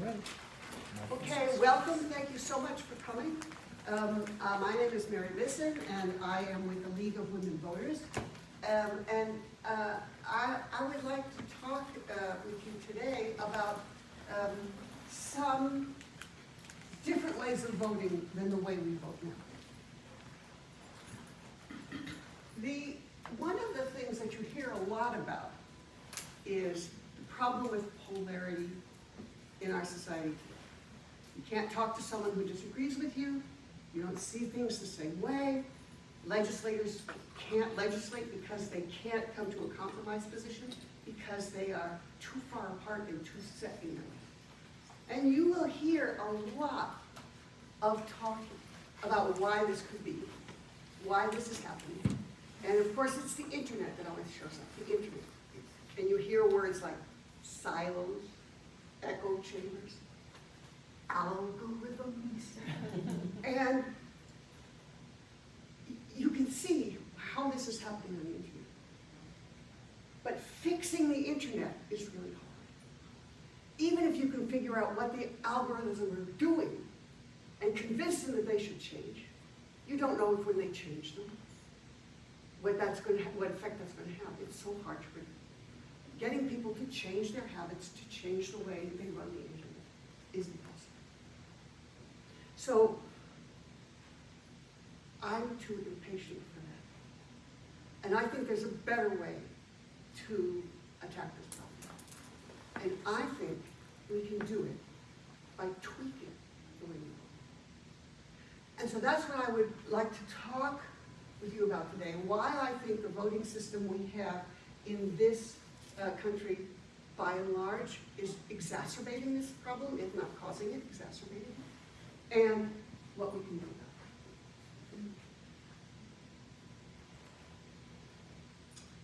ready. Okay, welcome. Thank you so much for coming. My name is Mary Bisson, and I am with the League of Women Voters. I would like to talk with you today about some different ways of voting than the way we vote now. One of the things that you hear a lot about is the problem with polarity in our society today. You can't talk to someone who disagrees with you. You don't see things the same way. Legislators can't legislate because they can't come to a compromise position because they are too far apart and too set in their ways. And you will hear a lot of talking about why this could be, why this is happening. And of course, it's the internet that always shows up, the internet. And you hear words like silos, echo chambers, algorithms, and you can see how this is happening on the internet. But fixing the internet is really hard. Even if you can figure out what the algorithms are doing and convince them that they should change, you don't know if when they change them, what effect that's going to have. It's so hard to predict. Getting people to change their habits, to change the way they run the internet is impossible. So I'm too impatient for that. And I think there's a better way to attack this problem. And I think we can do it by tweaking the way we vote. And so that's what I would like to talk with you about today, why I think the voting system we have in this country, by and large, is exacerbating this problem, if not causing it, exacerbating it, and what we can do about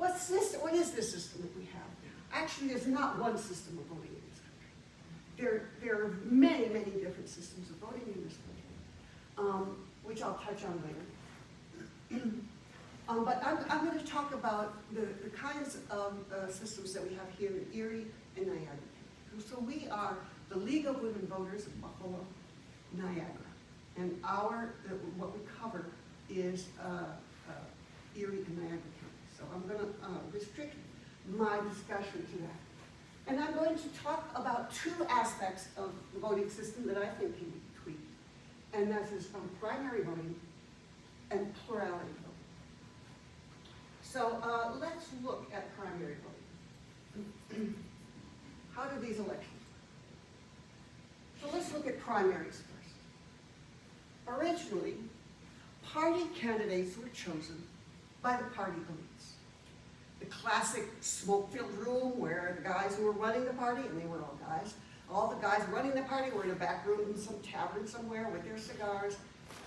it. What is this system that we have? Actually, there's not one system of voting in this country. There are many, many different systems of voting in this country, which I'll touch on later. But I'm going to talk about the kinds of systems that we have here in Erie and Niagara. So we are the League of Women Voters of Buffalo, Niagara. And what we cover is Erie and Niagara County. So I'm going to restrict my discussion to that. And I'm going to talk about two aspects of the voting system that I think can be tweaked. And that is primary voting and plurality voting. So let's look at primary voting. How do these elections work? So let's look at primaries first. Originally, party candidates were chosen by the party elites. The classic smoke-filled room where the guys who were running the party, and they were all the guys running the party were in a back room in some tavern somewhere with their cigars,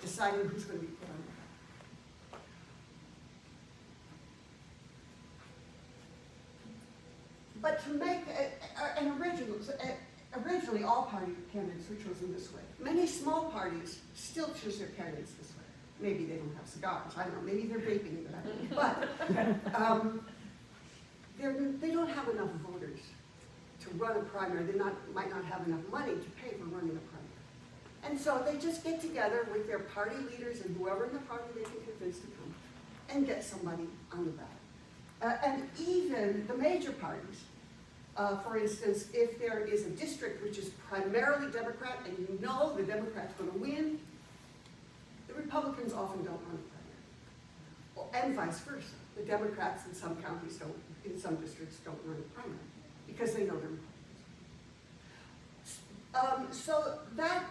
deciding who's going to be put on the ballot. But to make originally all party candidates were chosen this way. Many small parties still choose their candidates this way. Maybe they don't have cigars. I don't know. Maybe they're vaping. But they don't have enough voters to run a primary. They might not have enough money to pay for running a primary. And so they just get together with their party leaders and whoever in the party they can convince to come and get somebody on the ballot. And even the major parties, for instance, if there is a district which is primarily Democrat and you know the Democrat's going to win, the Republicans often don't run a primary. And vice versa. The Democrats in some counties in some districts don't run a primary because they know they're Republicans. So that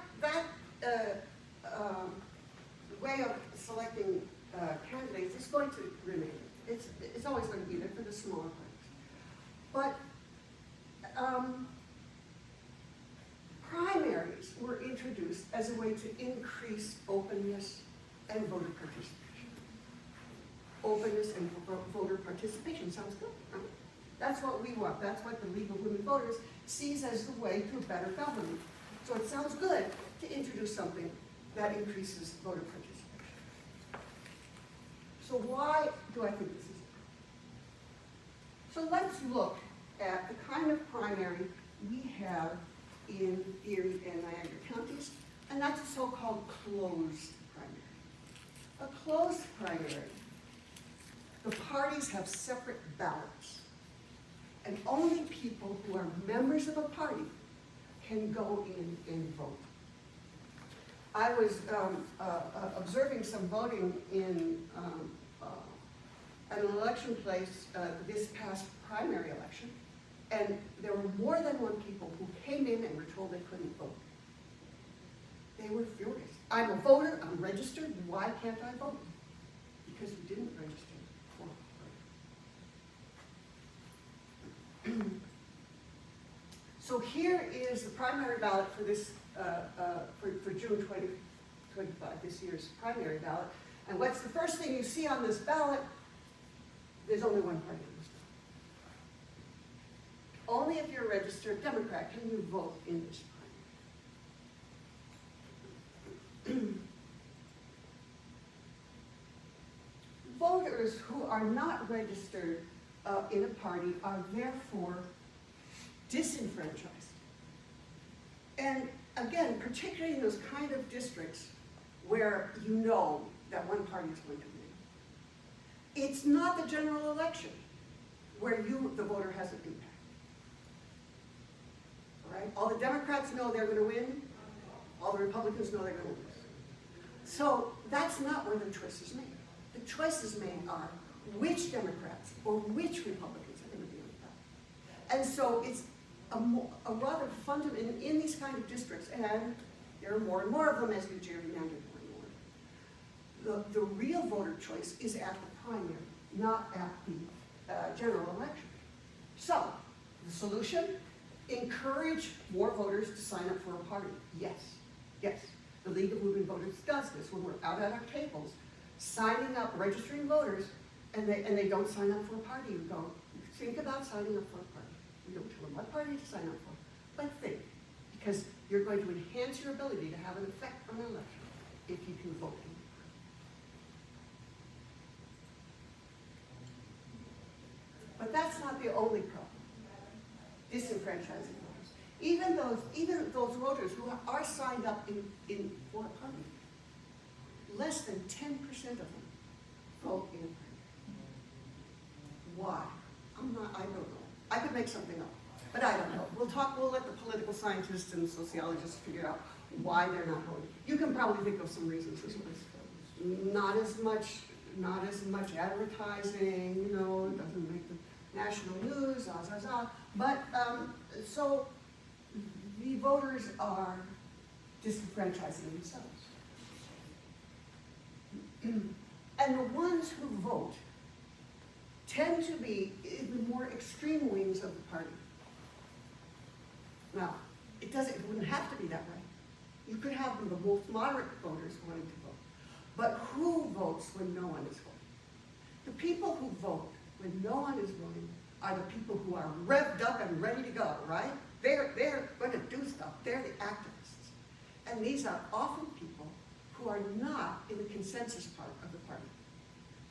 way of selecting candidates is going to remain. It's always going to be there for the smaller parties. But primaries were introduced as a way to increase openness and voter participation. Openness and voter participation sounds good, right? That's what we want. That's what the League of Women Voters sees as the way to a better government. So it sounds good to introduce something that increases voter participation. So why do I think this is important? So let's look at the kind of primary we have in Erie and Niagara counties, and that's a so-called closed primary. A closed primary, the parties have separate ballots, and only people who are members of a party can go in and vote. I was observing some voting in at an election place this past primary election, and there were more than one people who came in and were told they couldn't vote. They were furious. I'm a voter, I'm registered, why can't I vote? Because you didn't register for a vote. So here is the primary ballot for this, for June 2025, this year's primary ballot. And what's the first thing you see on this ballot? There's only one party in this ballot. Only if you're a registered Democrat can you vote in this primary. Voters who are not registered in a party are therefore disenfranchised. And again, particularly in those kind of districts where you know that one party is going to win. It's not the general election where you, the voter, has an impact. All right? All the Democrats know they're going to win. All the Republicans know they're going to lose. So that's not where the choice is made. The choices made are which Democrats or which Republicans are going to be on the ballot. And so it's a rather fundamental, in these kind of districts, and there are more and more of them as you gerrymander more and more. The real voter choice is at the primary, not at the general election. So, the solution, encourage more voters to sign up for a party. Yes, yes. The League of Women Voters does this when we're out at our tables, signing up, registering voters, and they don't sign up for a party. You go, think about signing up for a party. We don't tell them what party to sign up for, but think, because you're going to enhance your ability to have an effect on an election if you can vote. But that's not the only problem, disenfranchising voters. Even those voters who are signed up in for a party, less than 10% of them vote in a party. Why? I don't know. I could make something up, but I don't know. We'll let the political scientists and sociologists figure out why they're not voting. You can probably think of some reasons as well. Not as much advertising, you know, it doesn't make the national news, But, so the voters are disenfranchising themselves. And the ones who vote tend to be in the more extreme wings of the party. Now, it wouldn't have to be that way. You could have the most moderate voters wanting to vote. But who votes when no one is voting? The people who vote when no one is voting are the people who are revved up and ready to go, right? They're going to do stuff. They're the activists. And these are often people who are not in the consensus part of the party.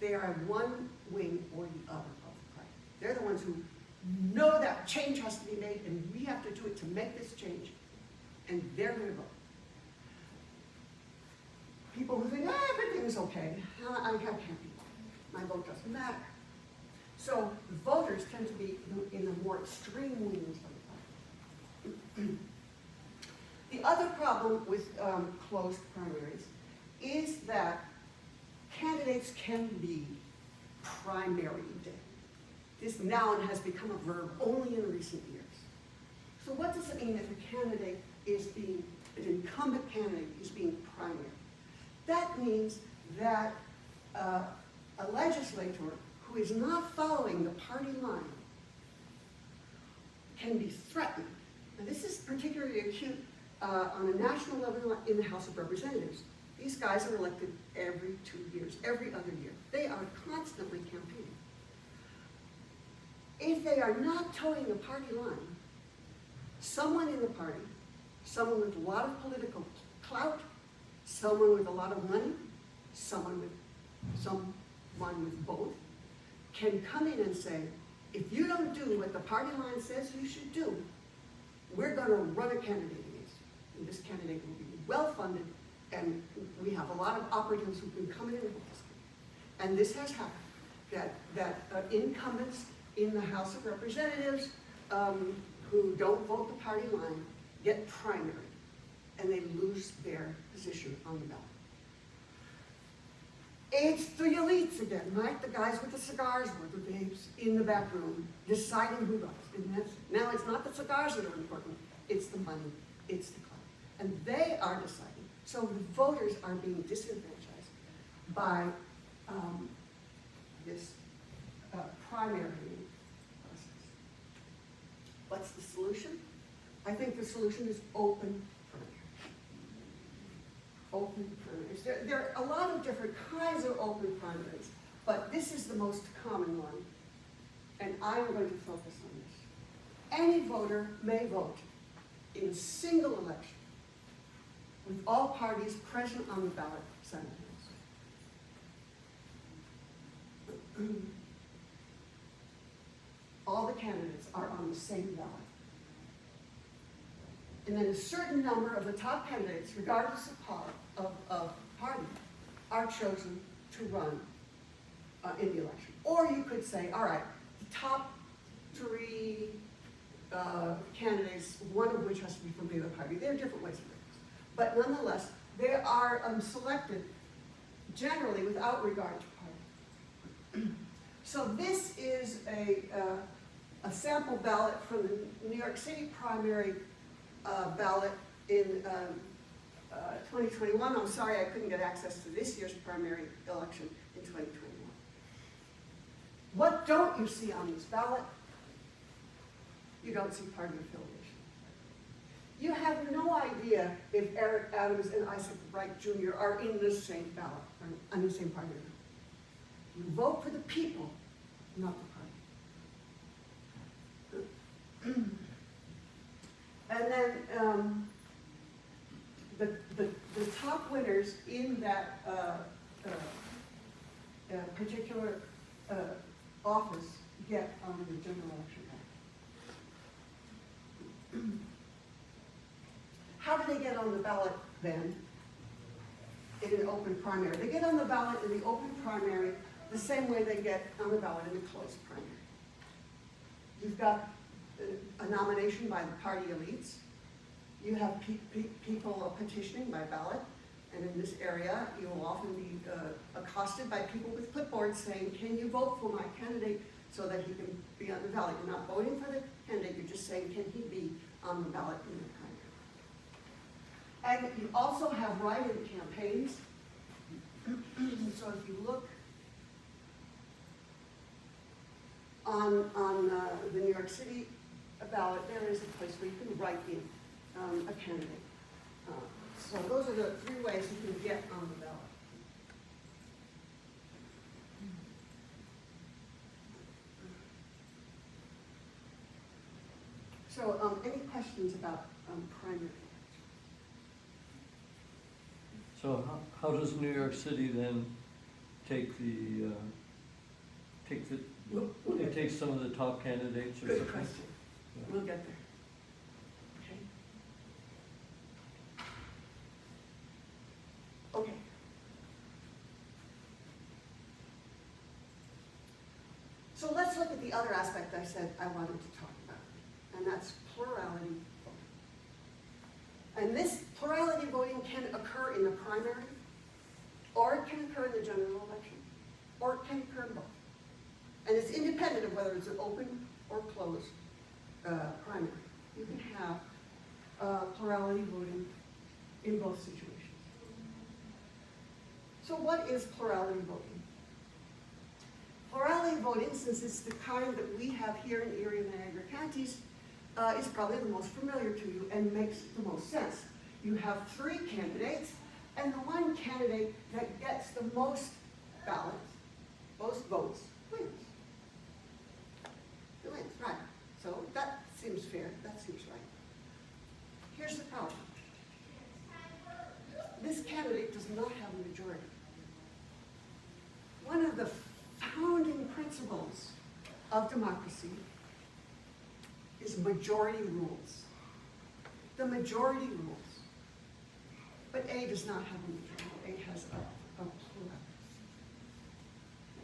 They are one wing or the other of the party. They're the ones who know that change has to be made and we have to do it to make this change. And they're going to vote. People who think, everything's okay, I'm happy. My vote doesn't matter. So the voters tend to be in the more extreme wings of the party. The other problem with closed primaries is that candidates can be primaried. This noun has become a verb only in recent years. So what does it mean if an incumbent candidate is being primaried? That means that a legislator who is not following the party line can be threatened. Now this is particularly acute on a national level in the House of Representatives. These guys are elected every 2 years, every other year. They are constantly campaigning. If they are not towing the party line, someone in the party, someone with a lot of political clout, someone with a lot of money, someone with both, can come in and say, if you don't do what the party line says you should do, we're going to run a candidate against you. And this candidate will be well-funded, and we have a lot of operatives who can come in and help us. And this has happened, that incumbents in the House of Representatives who don't vote the party line get primary, and they lose their position on the ballot. It's the elites again, right? The guys with the cigars or the vapes in the back room deciding who runs. And now it's not the cigars that are important, it's the money, it's the club. And they are deciding. So the voters are being disenfranchised by this primary process. What's the solution? I think the solution is open primary. Open primaries. There are a lot of different kinds of open primaries, but this is the most common one, and I'm going to focus on this. Any voter may vote in a single election with all parties present on the ballot simultaneously. All the candidates are on the same ballot. And then a certain number of the top candidates, regardless of party, are chosen to run in the election. Or you could say, all right, the top three candidates, one of which has to be from the other party. There are different ways of doing this. But nonetheless, they are selected generally without regard to party. So this is a sample ballot from the New York City primary ballot in 2021. I'm sorry I couldn't get access to this year's primary election in 2021. What don't you see on this ballot? You don't see party affiliation. You have no idea if Eric Adams and Isaac Wright Jr. are in the same ballot, or on the same party. You vote for the people, not the party. And then the top winners in that particular office get on the general election ballot. How do they get on the ballot then in an open primary? They get on the ballot in the open primary the same way they get on the ballot in the closed primary. You've got a nomination by the party elites. You have people petitioning by ballot, and in this area, you will often be accosted by people with clipboards saying, can you vote for my candidate so that he can be on the ballot? You're not voting for the candidate, you're just saying, can he be on the ballot in the primary? And you also have write-in campaigns. So if you look on the New York City ballot, there is a place where you can write in a candidate. So those are the three ways you can get on the ballot. So any questions about primary? So how does New York City then take it takes some of the top candidates or Good something? question. Yeah. We'll get there. Okay. Okay. So let's look at the other aspect I said I wanted to talk about, and that's plurality voting. And this plurality voting can occur in the primary, or it can occur in the general election, or it can occur in both. And it's independent of whether it's an open or closed primary. You can have plurality voting in both situations. So what is plurality voting? Plurality voting, since it's the kind that we have here in Erie and Niagara counties, is probably the most familiar to you and makes the most sense. You have three candidates, and the one candidate that gets the most ballots, most votes, wins. It wins, right. So that seems fair, that seems right. Here's the problem. This candidate does not have a majority. One of the founding principles of democracy is majority rules. the majority rules. But A does not have a majority. A has a plurality.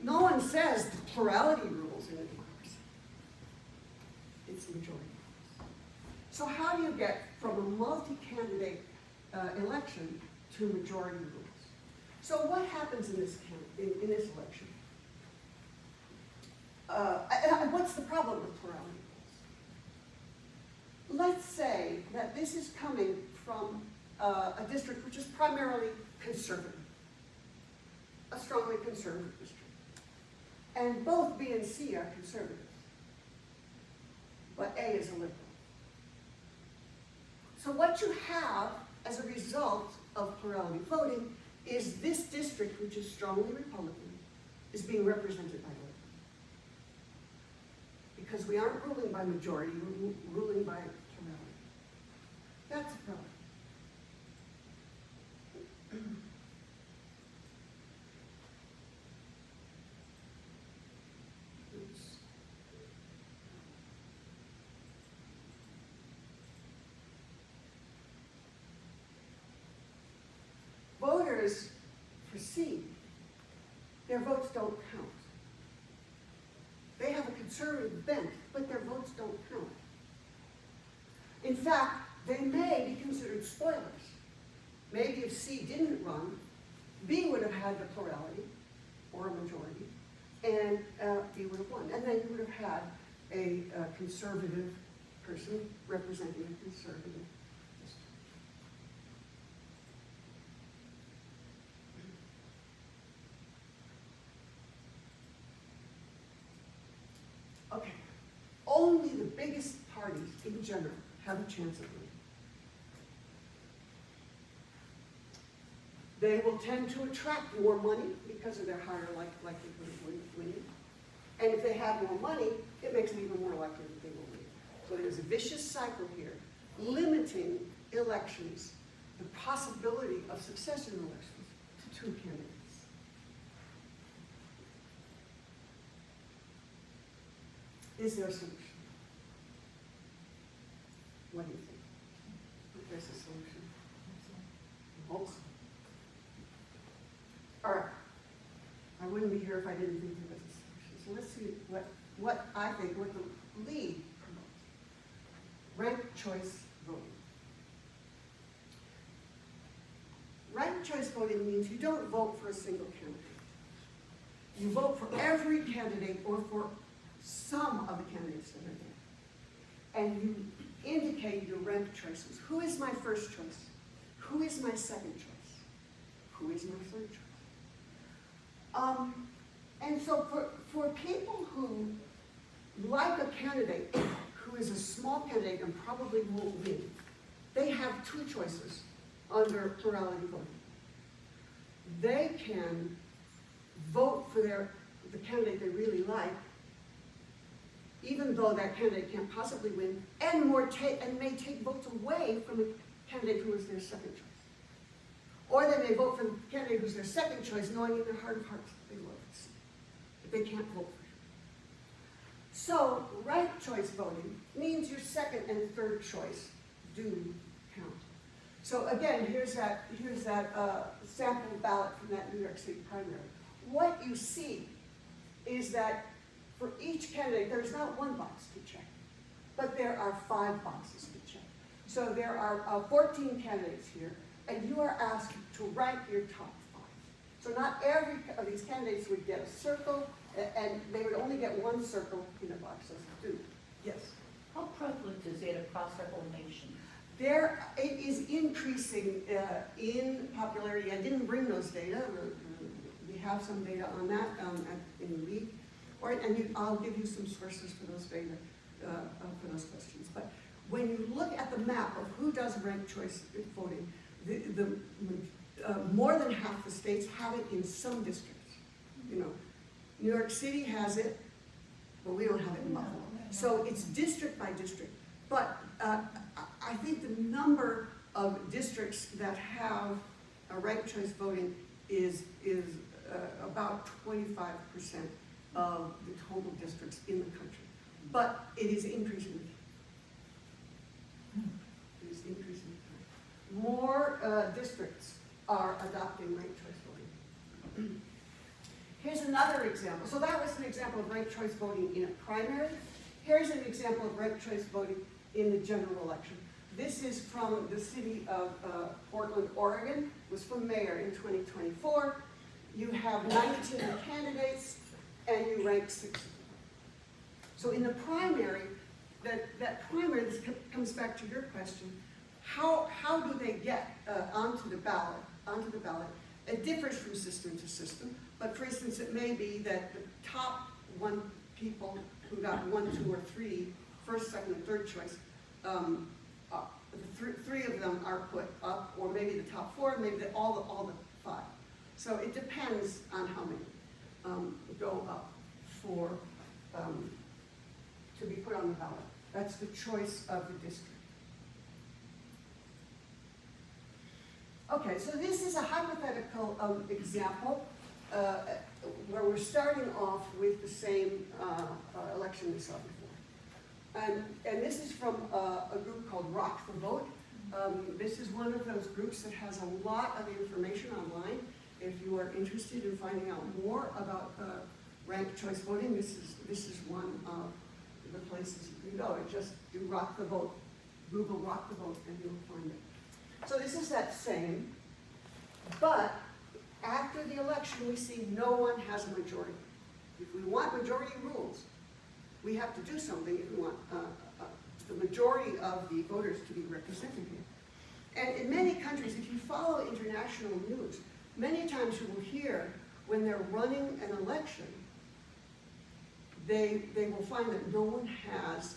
No one says the plurality rules in a democracy. It's the majority rules. So how do you get from a multi-candidate election to majority rules? So what happens in this election? What's the problem with plurality rules? Let's say that this is coming from a district which is primarily conservative, a strongly conservative district. And both B and C are conservative, but A is a liberal. So what you have as a result of plurality voting is this district, which is strongly Republican, is being represented by liberal. Because we aren't ruling by majority, we're ruling by plurality. That's a problem. Oops. Voters perceive their votes don't count. They have a conservative bent, but their votes don't count. In fact, they may be considered spoilers. Maybe if C didn't run, B would have had the plurality, or a majority, and B would have won. And then you would have had a conservative person representing a conservative district. Okay, only the biggest parties in general have a chance of winning. They will tend to attract more money because of their higher likelihood of winning. And if they have more money, it makes them even more likely that they will win. So there's a vicious cycle here, limiting elections, the possibility of success in elections to two candidates. Is there a solution? What do you think? If there's a solution? I hope so. All right. I wouldn't be here if I didn't think there was a solution. So let's see what I think, what the lead promotes. Ranked choice voting. Ranked choice voting means you don't vote for a single candidate. You vote for every candidate or for some of the candidates that are there. And you indicate your ranked choices. Who is my first choice? Who is my second choice? Who is my third choice? And so for people who like a candidate who is a small candidate and probably won't win, they have two choices under plurality voting. They can vote for the candidate they really like, even though that candidate can't possibly win, and may take votes away from the candidate who is their second choice. Or they may vote for the candidate who's their second choice, knowing in their heart of hearts that they love it, but they can't vote for him. So, ranked choice voting means your second and third choice do count. So again, here's that sample ballot from that New York City primary. What you see is that for each candidate, there's not one box to check, but there are 5 boxes to check. So there are 14 candidates here, and you are asked to rank your top 5. So not every of these candidates would get a circle, and they would only get 1 circle in a box. So do. Yes? How prevalent is it across our whole nation? It is increasing in popularity. I didn't bring those data. We have some data on that in the week. I'll give you some sources for those data, for those questions. But when you look at the map of who does ranked choice voting, more than half the states have it in some districts. You know, New York City has it, but we don't have it in Buffalo. So it's district by district. But I think the number of districts that have ranked choice voting is about 25% of the total districts in the country. But it is increasing. It is increasing. More districts are adopting ranked choice voting. Here's another example. So that was an example of ranked choice voting in a primary. Here's an example of ranked choice voting in the general election. This is from the city of Portland, Oregon. It was for mayor in 2024. You have 19 candidates, and you rank 6 of them. So in the primary, that primary, this comes back to your question, how do they get onto the ballot? It differs from system to system, but for instance, it may be that the top 1 people who got 1, 2, or 3, first, second, and third choice, three of them are put up, or maybe the top 4, maybe all the 5. So it depends on how many go up for to be put on the ballot. That's the choice of the district. Okay, so this is a hypothetical example where we're starting off with the same election we saw before. And this is from a group called Rock the Vote. This is one of those groups that has a lot of information online. If you are interested in finding out more about ranked choice voting, this is one of the places you can go. Just do Rock the Vote, Google Rock the Vote, and you'll find it. So this is that same, but after the election, we see no one has a majority. If we want majority rules, we have to do something if we want the majority of the voters to be represented here. And in many countries, if you follow international news, many times you will hear when they're running an election, they will find that no one has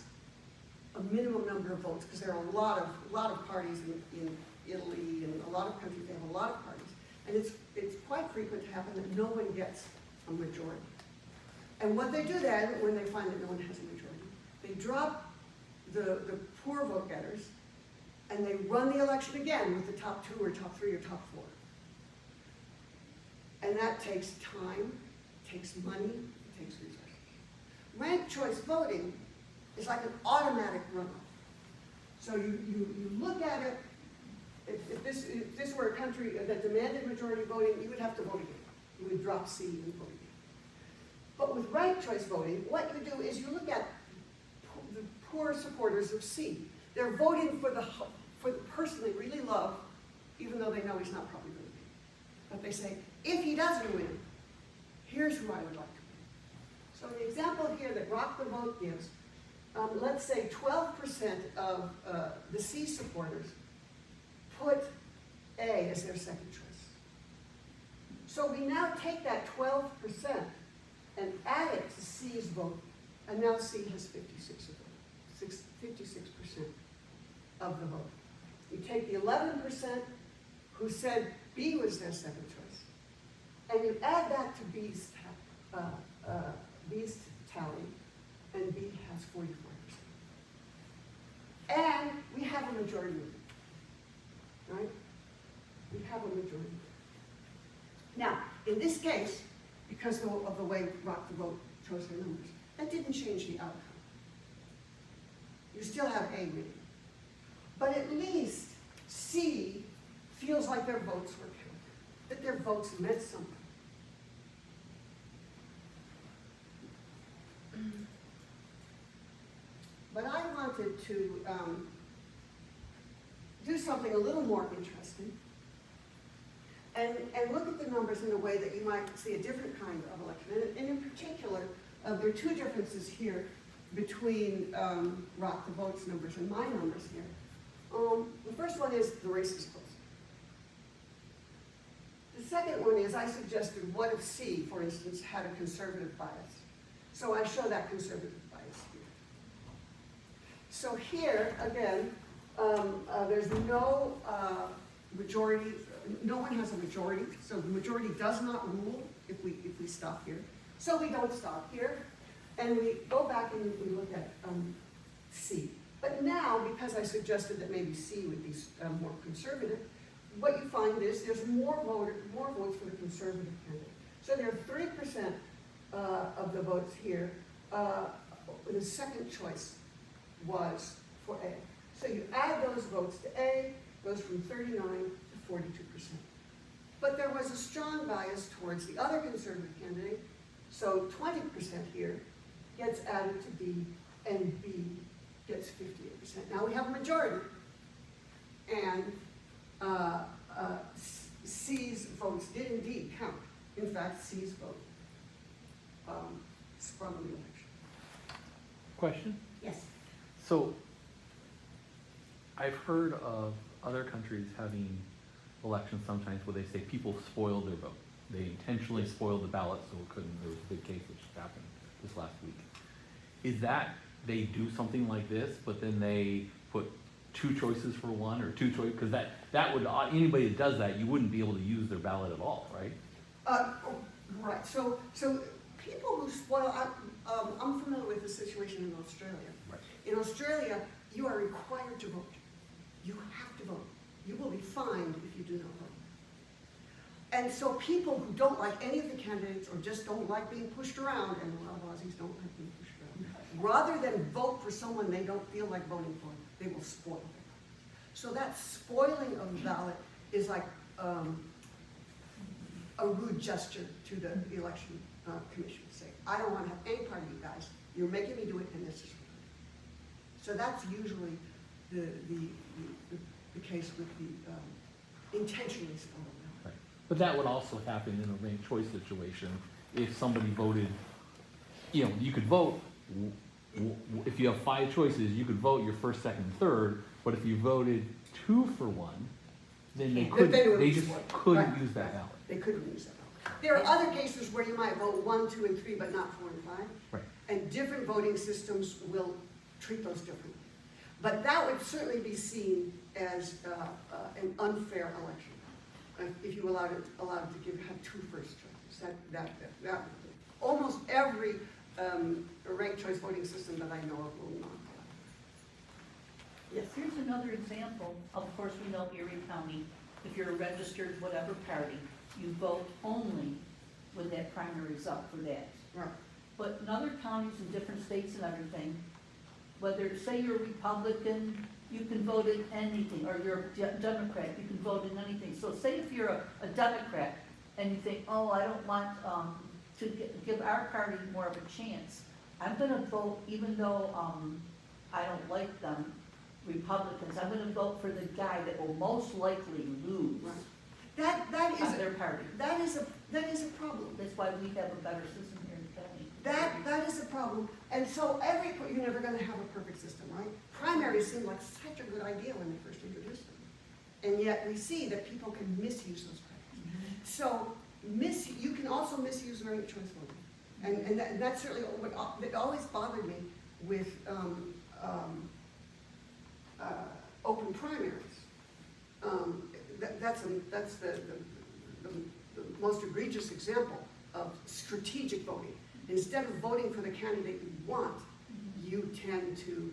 a minimum number of votes, because there are a lot of parties in Italy and a lot of countries, they have a lot of parties. And it's quite frequent to happen that no one gets a majority. And what they do then, when they find that no one has a majority, they drop the poor vote getters, and they run the election again with the top 2 or top 3 or top 4. And that takes time, takes money, it takes resources. Ranked choice voting is like an automatic runoff. So you look at it, if this were a country that demanded majority voting, you would have to vote again. You would drop C and vote again. But with ranked choice voting, what you do is you look at the poor supporters of C. They're voting for the person they really love, even though they know he's not probably going to win. But they say, if he doesn't win, here's who I would like to win. So the example here that Rock the Vote gives, let's say 12% of the C supporters put A as their second choice. So we now take that 12% and add it to C's vote, and now C has 56% of the vote. You take the 11% who said B was their second choice, and you add that to B's tally, and B has 44%. And we have a majority, right? We have a majority. Now, in this case, because of the way Rock the Vote chose their numbers, that didn't change the outcome. You still have A winning. But at least C feels like their votes were counted, that their votes meant something. But I wanted to do something a little more interesting and look at the numbers in a way that you might see a different kind of election. And in particular, there are 2 differences here between Rock the Vote's numbers and my numbers here. The first one is the race is close. The second one is I suggested, what if C, for instance, had a conservative bias? So I show that conservative bias here. So here, again, there's no majority, no one has a majority, so the majority does not rule if we stop here. So we don't stop here, and we go back and we look at C. But now, because I suggested that maybe C would be more conservative, what you find is there's more votes for the conservative candidate. So there are 3% of the votes here. The second choice was for A. So you add those votes to A, goes from 39 to 42%. But there was a strong bias towards the other conservative candidate, so 20% here gets added to B, and B gets 58%. Now we have a majority, and C's votes did indeed count. In fact, C's vote sprung the election. Question? Yes. So, I've heard of other countries having elections sometimes where they say people spoiled their vote. They intentionally spoiled the ballot so it couldn't, there was a big case which happened this last week. Is that they do something like this, but then they put two choices for one or two choices? Because that would, anybody that does that, you wouldn't be able to use their ballot at all, right? Right, so people who spoil, I'm familiar with the situation in Australia. Right. In Australia, you are required to vote. You have to vote. You will be fined if you do not vote. And so people who don't like any of the candidates or just don't like being pushed around, and a lot of Aussies don't like being pushed around, rather than vote for someone they don't feel like voting for, they will spoil their ballot. So that spoiling of the ballot is like a rude gesture to the election commission to say, I don't want to have any part of you guys. You're making me do it, and this is what I do. So that's usually the case with the intentionally spoiled ballot. Right. But that would also happen in a ranked choice situation if somebody voted, you know, you could vote, if you have 5 choices, you could vote your first, second, and third, but if you voted 2 for 1, then they couldn't, they just couldn't use that ballot. They couldn't use that ballot. There are other cases where you might vote 1, 2, and 3, but not 4 and 5. Right. And different voting systems will treat those differently. But that would certainly be seen as an unfair election if you allowed it to have 2 first choices. That almost every ranked choice voting system that I know of will not allow. Yes. Here's another example. Of course, we know Erie County, if you're a registered whatever party, you vote only when that primary is up for that. Right. But in other counties in different states and everything, whether, say you're a Republican, you can vote in anything, or you're a Democrat, you can vote in anything. So say if you're a Democrat and you think, oh, I don't want to give our party more of a chance, I'm gonna vote, even though I don't like them, Republicans, I'm gonna vote for the guy that will most likely lose Right. That is on their party. that is a problem. That's why we have a better system here in the county. That is a problem. And so you're never going to have a perfect system, right? Primaries seem like such a good idea when they first introduced them. And yet we see that people can misuse those primaries. So you can also misuse ranked choice voting. And that's certainly what it always bothered me with open primaries. That's the most egregious example of strategic voting. Instead of voting for the candidate you want, you tend to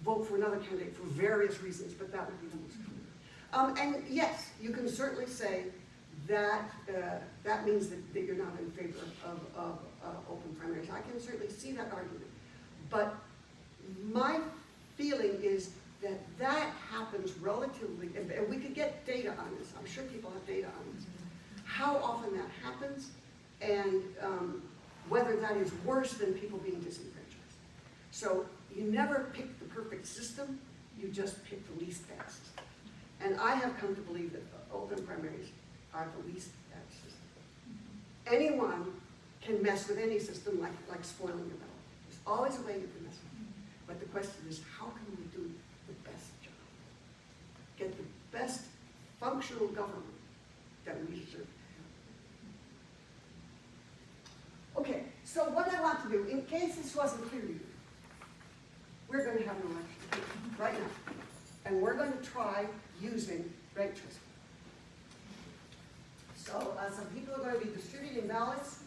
vote for another candidate for various reasons, but that would be the most common. And yes, you can certainly say that that means that you're not in favor of open primaries. I can certainly see that argument. But my feeling is that happens relatively, and we could get data on this. I'm sure people have data on this. How often that happens, and whether that is worse than people being disenfranchised. So you never pick the perfect system, you just pick the least bad system. And I have come to believe that open primaries are the least bad system. Anyone can mess with any system like spoiling your ballot. There's always a way you can mess with it. But the question is, how can we do the best job? Get the best functional government that we deserve. Okay, so what I want to do, in case this wasn't clear to you, we're going to have an election right now. And we're going to try using ranked choice. So some people are going to be distributing ballots.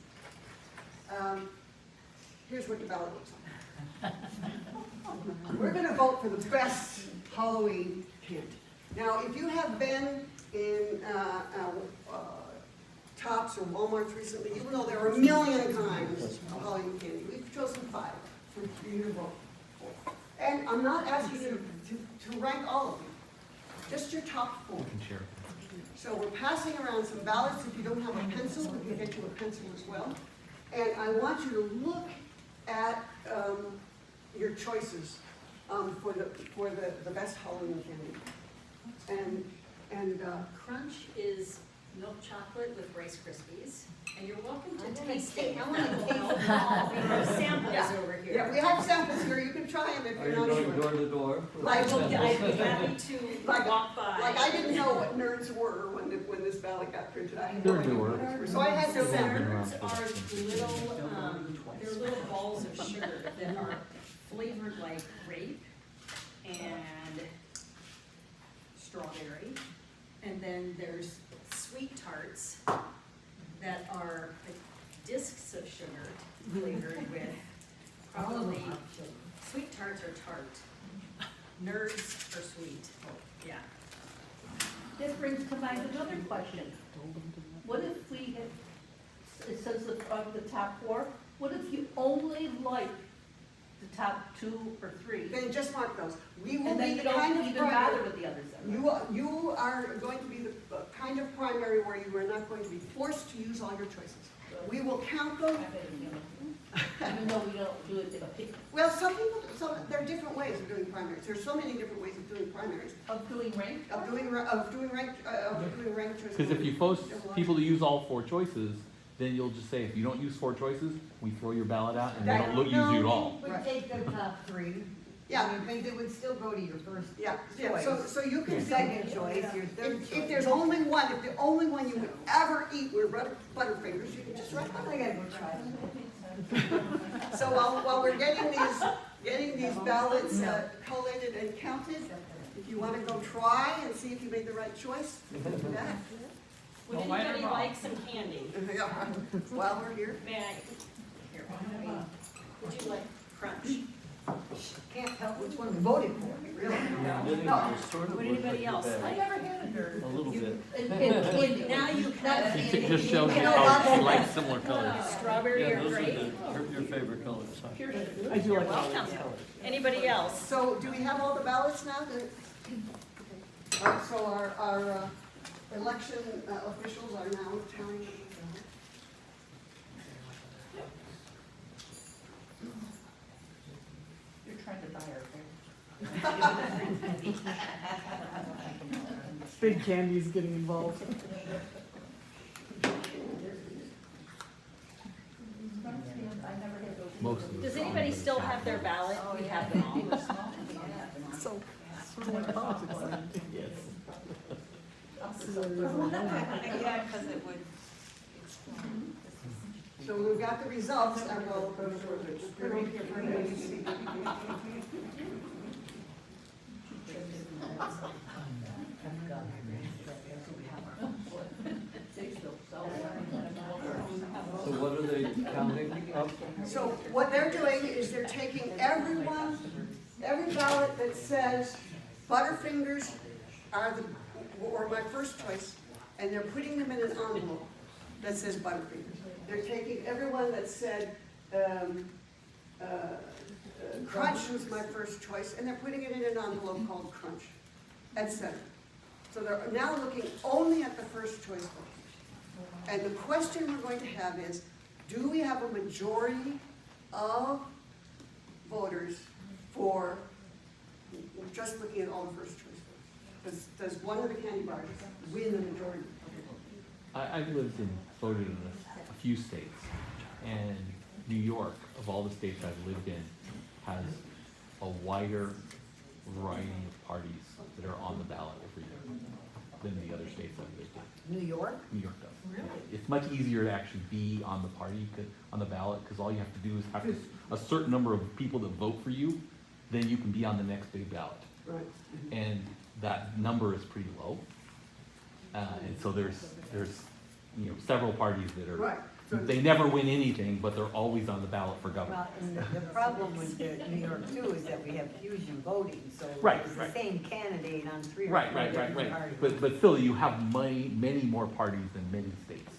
Here's what the ballot looks like. We're going to vote for the best Halloween candy. Now, if you have been in Tops or Walmart recently, you will know there are a million kinds of Halloween candy. We've chosen 5 for you to vote for. And I'm not asking you to rank all of you, just your top 4. We can share. So we're passing around some ballots. If you don't have a pencil, we can get you a pencil as well. And I want you to look at your choices for the best Halloween candy. And Crunch is milk chocolate with Rice Krispies, and you're welcome I'm to gonna taste take- it. I wanna taste We have samples Yeah. over here. yeah, we have samples here. You can try them if Are you're you not going sure. door to door? with Like, the I'd be samples? happy to Like- walk by. Like I didn't know what nerds were when this ballot got printed. I had no They're idea newer. what nerds were. So I had to They've only been sample. around Nerds for are about 10 years. they're little balls of sugar that are flavored like grape and strawberry. And then there's sweet tarts that are like discs of sugar flavored with probably, sweet tarts are tart. Nerds are sweet, yeah. This brings to mind another question. What if we, it says the top 4, what if you only like the top 2 or 3? Then just mark those. We will And then be you the kind don't of even bother primary. with the others then, right? You are going to be the kind of primary where you are not going to be forced to use all your choices. We will count them. Even though we don't do it in a pick, Well, there are different ways of doing primaries. There's so many different ways of doing primaries, of doing rank. of doing ranked choice. Because if you force people to use all 4 choices, then you'll just say, if you don't use 4 choices, we throw your ballot out and we don't use you at all. We would take the top 3. Yeah. Because it would still go to your first Yeah, choice. so you can Your say, second choice, your third if choice. there's only one, if the only one you would ever eat were Butterfingers, you can just write I that. gotta go try it. So while we're getting these ballots collated and counted, if you want to go try and see if you made the right choice, do that. Would anybody like some candy? Yeah, while we're here. May I? Here, would you like crunch? Can't tell which one we voted for. Really? Getting No. to sort of Would look anybody like your else bag. like? never had a nerd. A little bit. Candy. Now you have It just shows you how she likes similar colors. strawberry Yeah, or those are grape. your favorite colors, huh? Pure sugar. I do like all Welcome. these colors. Anybody else? So do we have all the ballots now? So our election officials are now tallying the ballots. You're trying to buy our thing. Big Candy's getting involved. I never had those. Most of Does the anybody songs still are have their ballot? We have them all. So, sort of like politics. Yes. Yeah, because it would explain. So we've got the results, and we'll go through it. Just put it here for everybody to see. So what are they counting up? So what they're doing is they're taking every ballot that says Butterfingers or my first choice, and they're putting them in an envelope that says Butterfingers. They're taking every one that said Crunch was my first choice, and they're putting it in an envelope called Crunch, etc. So they're now looking only at the first choice vote. And the question we're going to have is, do we have a majority of voters for just looking at all the first choice votes? Does one of the candy bars win the majority of the vote? I've lived and voted in a few states, and New York, of all the states I've lived in, has a wider variety of parties that are on the ballot every year than the other states I've lived in. New York? New York does. It's much easier to actually be on the party, on the ballot, because all you have to do is have a certain number of people that vote for you, then you can be on the next big ballot. Right. And that number is pretty low. And so there's several parties that Right. are, So- they never win anything, but they're always on the ballot for governor. Well, and the problem with New York too is that we have fusion voting, so Right, it's the right. same candidate on 3 or 4 Right. different parties. But still, you have many more parties than many states.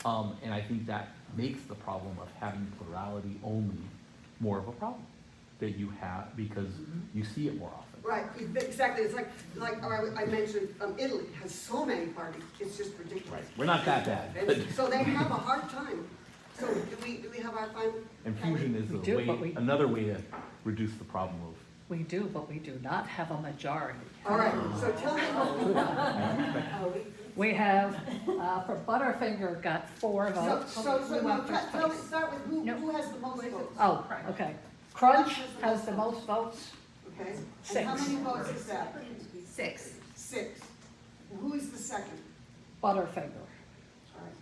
And I think that makes the problem of having plurality only more of a problem that you have, because you see it more often. Right, exactly, it's like I mentioned, Italy has so many parties, it's just ridiculous. Right, we're not that bad, but, And so they have a hard time. So do we have our final? and fusion is We a do, but way, we- another way to reduce the problem of. We do, but we do not have a majority. All right, so tell me what we got. We have, for Butterfinger, got 4 votes. So no, start with who has the most votes? Oh, okay. Crunch has the most votes. Okay, and how 6. many votes is that? 6. 6. Who is the second? Butterfinger. All right.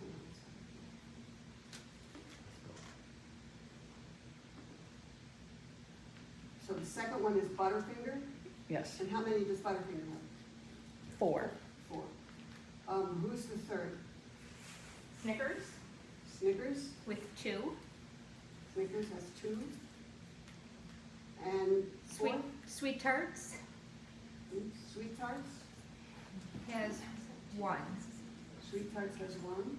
So the second one is Butterfinger, Yes, and how many does Butterfinger have? 4. 4. Who's the third? Snickers Snickers? with 2. Snickers has 2. And fourth? Sweet Tarts Sweet Tarts? has 1. Sweet Tarts has 1.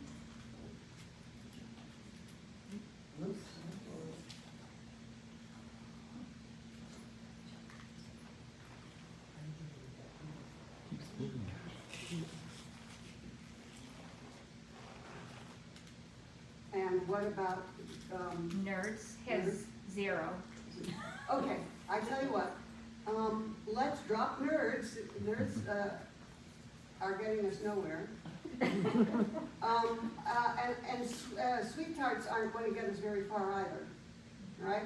And what about, Nerds has has 0. okay, I tell you what, let's drop nerds. Nerds, are getting us nowhere. Sweet Tarts aren't going to get us very far either, right?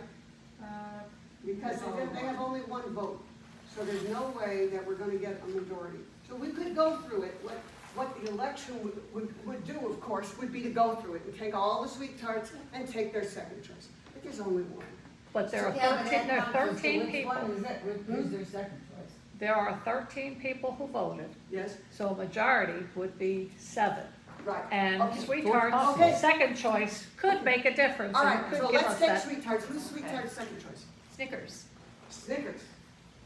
Because they have only 1 vote, so there's no way that we're gonna get a majority. So we could go through it. What the election would do, of course, would be to go through it and take all the Sweet Tarts and take their second choice. But there's only 1. But there are Yeah, but 13, there are that counts, so 13 which people. one is that, who's their second choice? There are 13 people who voted, Yes? so a majority would be 7. Right. And Okay. Sweet Okay. Tarts' second choice could make a difference. All and right, could so give let's us take that- Sweet Tarts. Who's Sweet Tarts' second choice? Snickers. Snickers.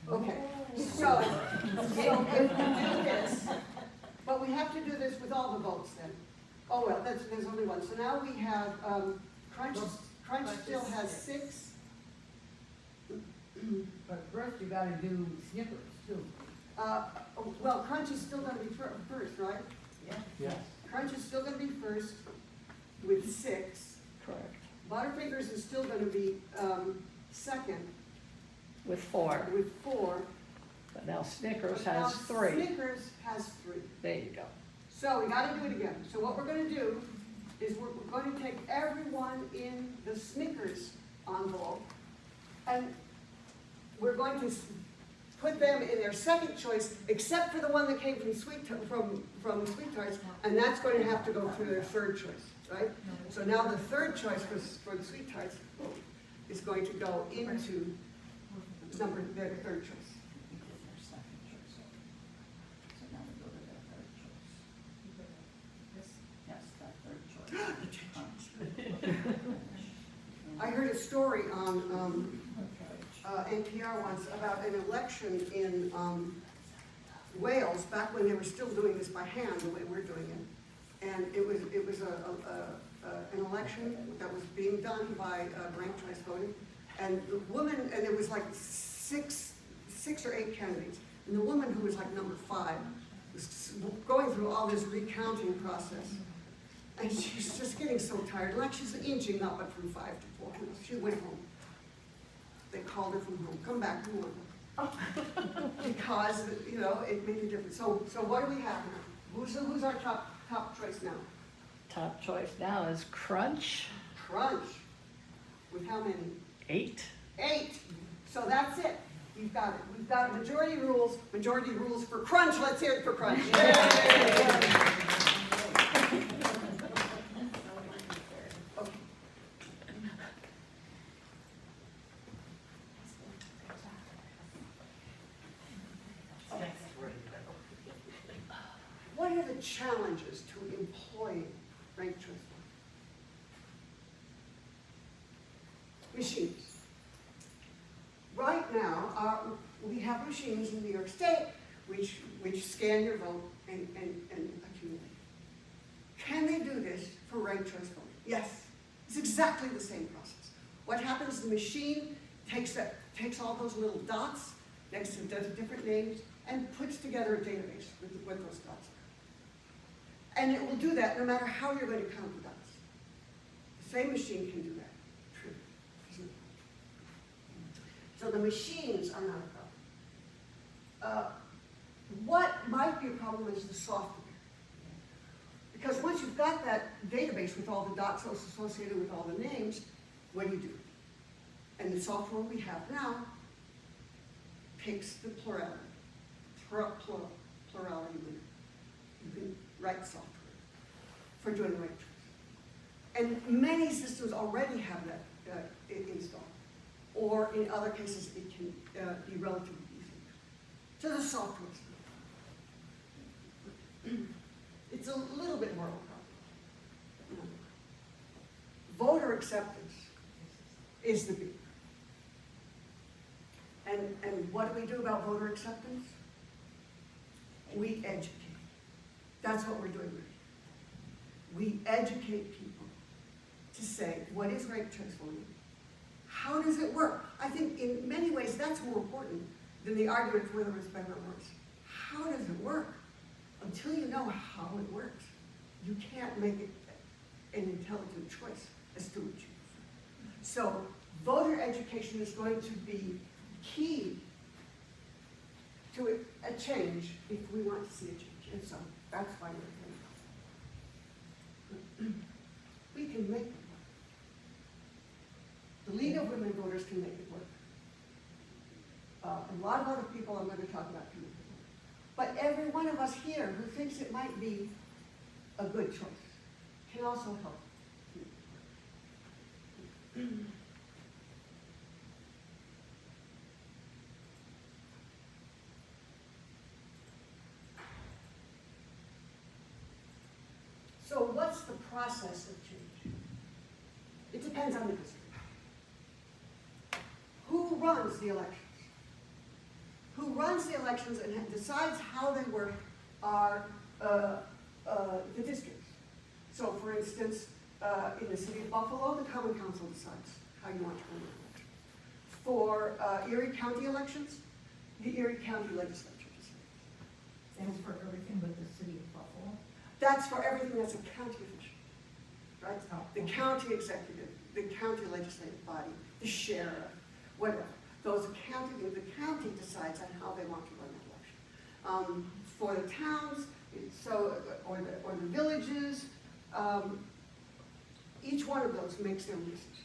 Okay, so if we do this, but we have to do this with all the votes then. Oh, well, there's only 1. So now we have, Crunch still has 6. But first you gotta do Snickers too. Well, Crunch is still gonna be first, right? Yes. Crunch is still gonna be first with 6. Correct, Butterfingers is still gonna be, second with 4. with 4. But now Snickers But now has 3. Snickers has 3. There you go. So we gotta do it again. So what we're gonna do is we're going to take everyone in the Snickers envelope, and we're going to put them in their second choice, except for the one that came from Sweet Tarts, and that's going to have to go through their third choice, right? So now the third choice for the Sweet Tarts is going to go into their third choice. I heard a story on NPR once about an election in Wales, back when they were still doing this by hand, the way we're doing it. And it was an election that was being done by ranked choice voting. And the woman, and it was like six or eight candidates. And the woman who was like number 5 was going through all this recounting process. And she's just getting so tired, like she's inching up it from 5 to 4. She went home. They called her from home, come back, come on. Because, you know, it made a difference. So what do we have now? Who's our top choice now? Top choice now is Crunch, Crunch. With how many? 8. 8. So that's it. We've got it. We've got majority rules for Crunch. Let's hear it for Crunch. Yay! What are the challenges to employing ranked choice voting? Machines. Right now, we have machines in New York State which scan your vote and accumulate. Can they do this for ranked choice voting? Yes. It's exactly the same process. What happens, the machine takes all those little dots next to does different names, and puts together a database with what those dots are. And it will do that no matter how you're going to count the dots. The same machine can do that. True. Isn't it? So the machines are not a problem. What might be a problem is the software. Because once you've got that database with all the dots associated with all the names, what do? And the software we have now picks the plurality winner. You can write software for doing the right choice. And many systems already have that installed. Or in other cases, it can be relatively easy. So the software is good. It's a little bit more of a problem. Voter acceptance is the big. And what do we do about voter acceptance? We educate. That's what we're doing right. We educate people to say, what is ranked choice voting? How does it work? I think in many ways that's more important than the argument for whether it's better or worse. How does it work? Until you know how it works, you can't make it an intelligent choice as to what you prefer. So voter education is going to be key to a change if we want to see a change. And so that's why we're doing it. We can make it work. The League of Women Voters can make it work. A lot of other people I'm going to talk about can make it work. But every one of us here who thinks it might be a good choice can also help. So what's the process of change? It depends on the district. Who runs the elections? Who runs the elections and decides how they work are the districts. So for instance, in the city of Buffalo, the Common Council decides how you want to run the election. For Erie County elections, the Erie County legislature decides. That's for everything but the city of Buffalo. That's for everything that's a county official, right? Oh, The okay. county executive, the county legislative body, the sheriff, whatever. The county decides on how they want to run the election. For the towns, or the villages, each one of those makes their own decision.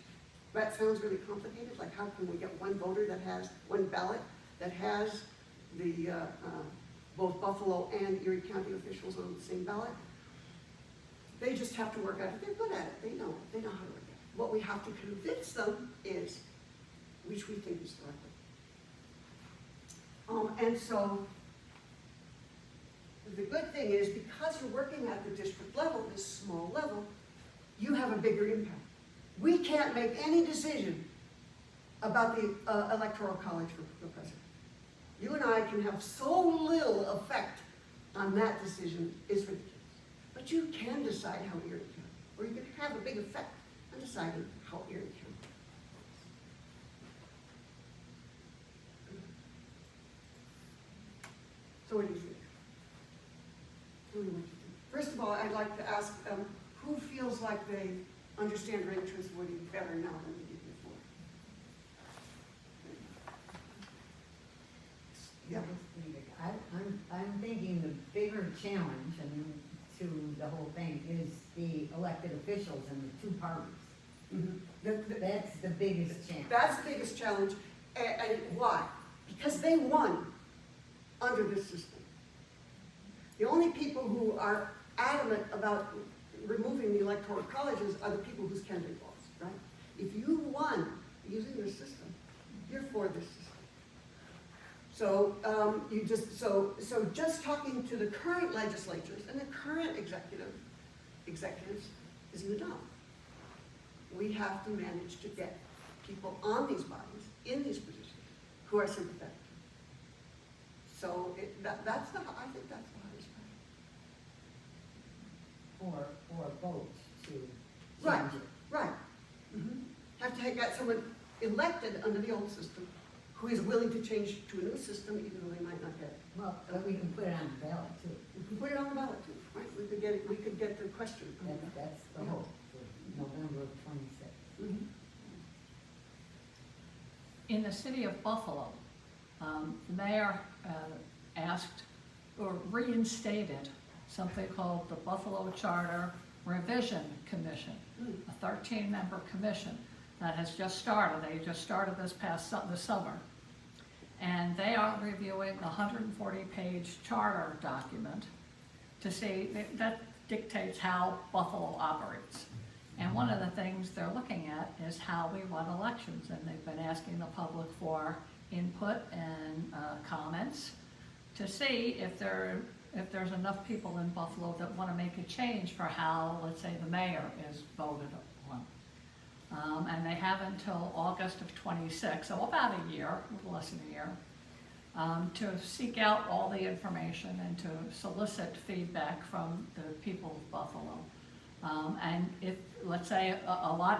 That sounds really complicated, like how can we get one voter that has, one ballot that has the, both Buffalo and Erie County officials on the same ballot? They just have to work at it. They're good at it. They know how to work at it. What we have to convince them is which we think is the right way. And so the good thing is, because you're working at the district level, this small level, you have a bigger impact. We can't make any decision about the electoral college for the president. You and I can have so little effect on that decision, is ridiculous. But you can decide how Erie County, or you can have a big effect on deciding how Erie County. So what do you think? Tell me what you think. First of all, I'd like to ask who feels like they understand ranked choice voting better now than they did before? Yeah. I'm thinking the bigger challenge, to the whole thing, is the elected officials and the two parties. Mm-hmm. That's the biggest challenge. That's the biggest challenge, and why? Because they won under this system. The only people who are adamant about removing the electoral colleges are the people whose candidate lost, right? If you won using this system, you're for this system. So just talking to the current legislatures and the current executives isn't enough. We have to manage to get people on these bodies, in these positions, who are sympathetic. So I think that's the hardest part. Or vote to Right, change it. right. Have to get someone elected under the old system who is willing to change to a new system, even though they might not get. Well, but we can put it on the ballot too. We could put it on the ballot too, right? We could get the question. That's the hope, for November of 26. Mhm. In the city of Buffalo, the mayor asked or reinstated something called the Buffalo Charter Revision Commission, a 13-member commission that has just started. They just started this summer. And they are reviewing the 140-page charter document to see, that dictates how Buffalo operates. And one of the things they're looking at is how we run elections, and they've been asking the public for input and comments to see if there's enough people in Buffalo that want to make a change for how, let's say, the mayor is voted on. And they have until August of 26, so about a year, a little less than a year, to seek out all the information and to solicit feedback from the people of Buffalo. And if, let's say,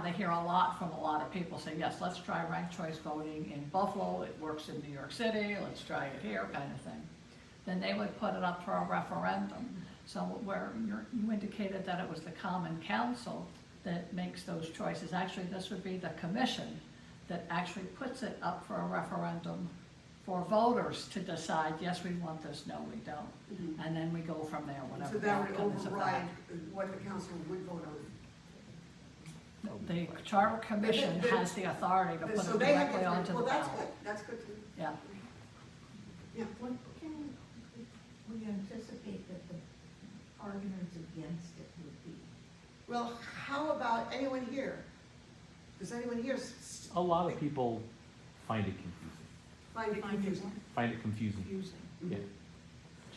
they hear a lot from a lot of people say, yes, let's try ranked choice voting in Buffalo, it works in New York City, let's try it here, kind of thing. Then they would put it up for a referendum. So where you indicated that it was the Common Council that makes those choices. Actually, this would be the commission that actually puts it up for a referendum for voters to decide, yes, we want this, no, we don't. Mhm. And then we go from there, whatever So the that would outcome is of override that. what the council would vote on. The Charter Commission But- has the authority to put So it they have, directly onto the well, that's ballot. good, that's good too. Yeah. Yeah. What can we anticipate that the arguments against it would be? Well, how about anyone here? Does anyone here A lot of people find it confusing. find it confusing? Find it confusing. Yeah.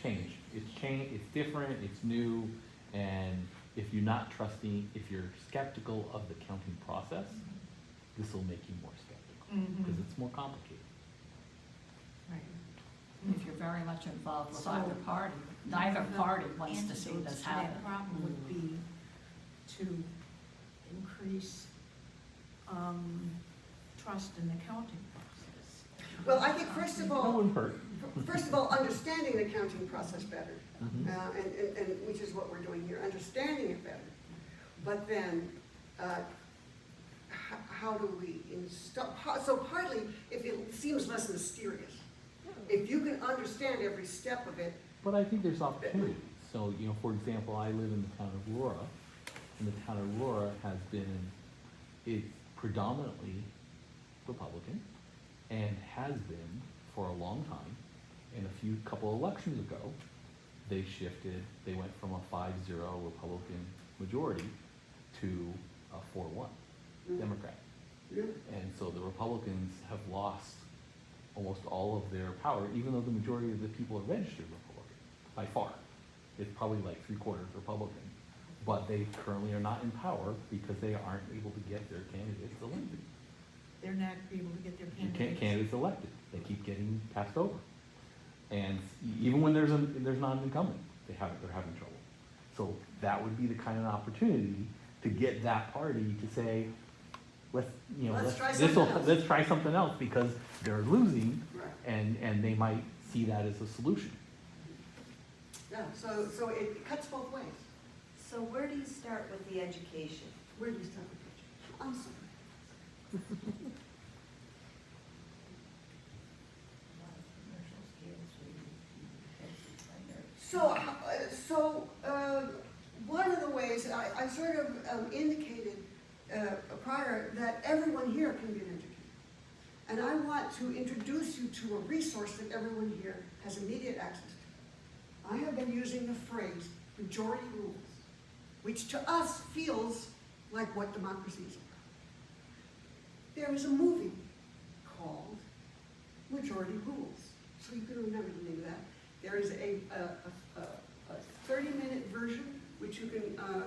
Change. It's different, it's new, and if you're not trusting, if you're skeptical of the counting process, this will make you more skeptical, because it's more complicated. If you're very much involved with So- either party, neither party wants to see this happen. That problem would be to increase trust in the counting process. Well, I think first of That all, wouldn't hurt. understanding the counting process better, Mhm. and which is what we're doing here, understanding it better. But then, how do we install, so partly, if it seems less mysterious, if you can understand every step of it, But I think there's opportunities. So, for example, I live in the town of Aurora, and the town of Aurora it's predominantly Republican, and has been for a long time. And couple elections ago, they went from a 5-0 Republican majority to a 4-1 Democrat. yeah, And so the Republicans have lost almost all of their power, even though the majority of the people are registered Republican, by far. It's probably like 3/4 Republican. But they currently are not in power because they aren't able to get their candidates elected. They're not able to get their You can't candidates. candidates elected, they keep getting passed over. And even when there's not an incumbent, they're having trouble. So that would be the kind of opportunity to get that party to say, let's try something else, because they're losing, right, and they might see that as a solution. yeah, so it cuts both ways. So where do you start with the education? Where do you start with that? I'm sorry. One of the ways, I sort of indicated prior that everyone here can get educated. And I want to introduce you to a resource that everyone here has immediate access to. I have been using the phrase majority rules, which to us feels like what democracy is about. There is a movie called Majority Rules, so you can remember the name of that. There is a 30-minute version, which you can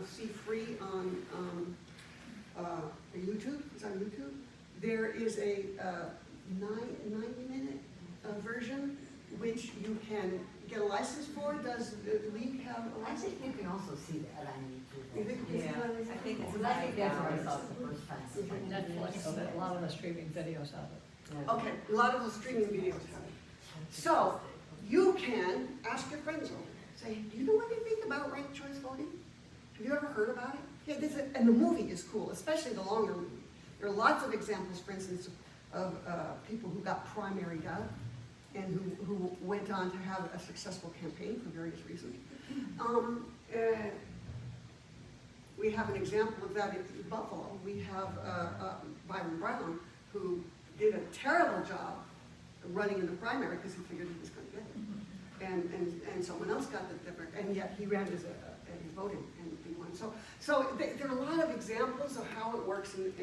see free on YouTube. It's on YouTube. There is a 90-minute version, which you can get a license for. Does the league have a I license? think you can also see that on You YouTube. think you can see that on I think it's Well, I think that's what I saw the first time. Netflix, so that a lot of the streaming videos of it. Okay, a lot of those streaming videos have it. So, you can ask your friends over, say, do you know anything about ranked choice voting? Have you ever heard about it? Yeah, and the movie is cool, especially the longer movie. There are lots of examples, for instance, of people who got primaried out and who went on to have a successful campaign for various reasons. We have an example of that in Buffalo. We have Byron Brown, who did a terrible job running in the primary because he figured he was going to get it. And someone else got the different, and yet he ran as a voting and he won. So there are a lot of examples of how it works, and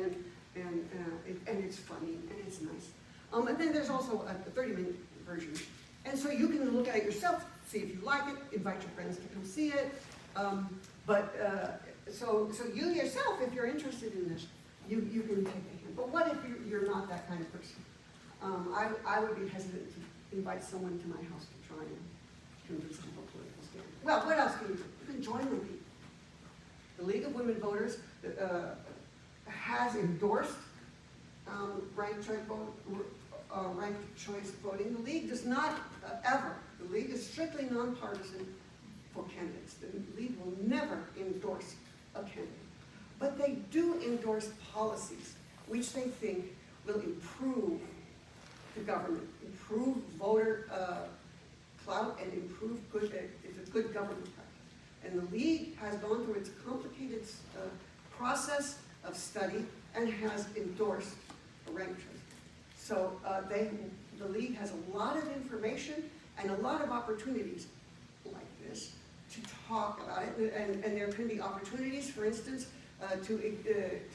it's funny and it's nice. And then there's also a 30-minute version. And so you can look at it yourself, see if you like it, invite your friends to come see it. So you yourself, if you're interested in this, you can take a hint. But what if you're not that kind of person? I would be hesitant to invite someone to my house to try and convince them of a political stand. Well, what else can you do? You can join the League. The League of Women Voters has endorsed ranked choice voting. The League does not ever. The League is strictly nonpartisan for candidates. The League will never endorse a candidate. But they do endorse policies which they think will improve the government, improve voter clout, and improve it's a good government practice. And the League has gone through its complicated process of study and has endorsed a ranked choice. So the League has a lot of information and a lot of opportunities like this to talk about it. And there can be opportunities, for instance, to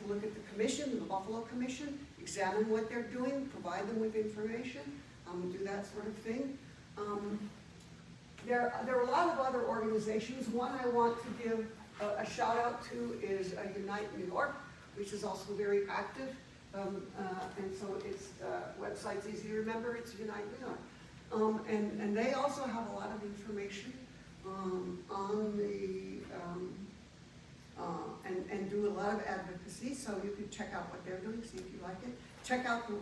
look at the commission, the Buffalo Commission, examine what they're doing, provide them with information, do that sort of thing. There are a lot of other organizations. One I want to give a shout out to is Unite New York, which is also very active. And so its website's easy to remember. It's Unite New York. And they also have a lot of information on the and do a lot of advocacy, so you can check out what they're doing, see if you like it. Check out the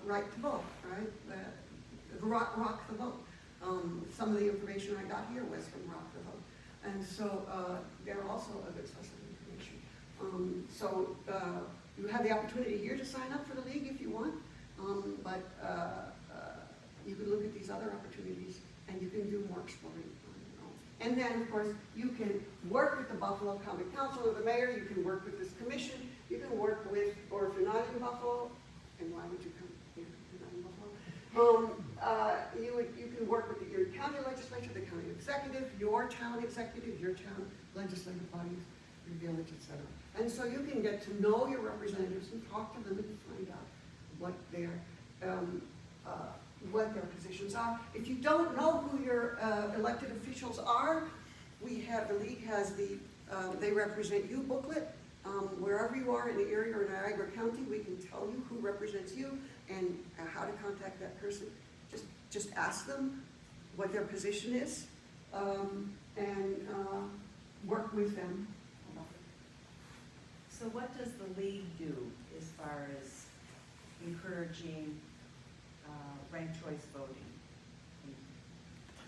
right to vote, right? The Rock the Vote. Some of the information I got here was from Rock the Vote. And so they're also a good source of information. You have the opportunity here to sign up for the League if you want, but you can look at these other opportunities and you can do more exploring on your own. And then, of course, you can work with the Buffalo County Council or the mayor, you can work with this commission, you can work with, or if you're not in Buffalo, and why would you come here if you're not in Buffalo? You can work with your county legislature, the county executive, your town executive, your town legislative bodies, your village, etc. And so you can get to know your representatives and talk to them and find out what their positions are. If you don't know who your elected officials are, the League has the They Represent You booklet. Wherever you are in the area or Niagara County, we can tell you who represents you and how to contact that person. Just ask them what their position is and work with them. So what does the League do as far as encouraging ranked choice voting?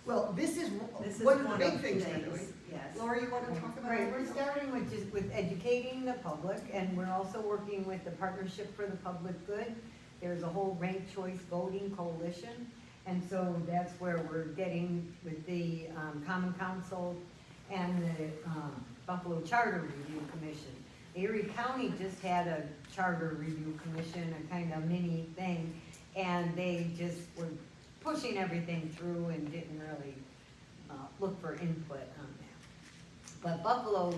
Well, this is one one of the big things we're doing. Yes. Laura, you want to talk about Right, it? we're starting with educating the public, and we're also working with the Partnership for the Public Good. There's a whole ranked choice voting coalition, and so that's where we're getting with the Common Council and the Buffalo Charter Review Commission. Erie County just had a Charter Review Commission, a kind of mini thing, and they just were pushing everything through and didn't really look for input on that. But Buffalo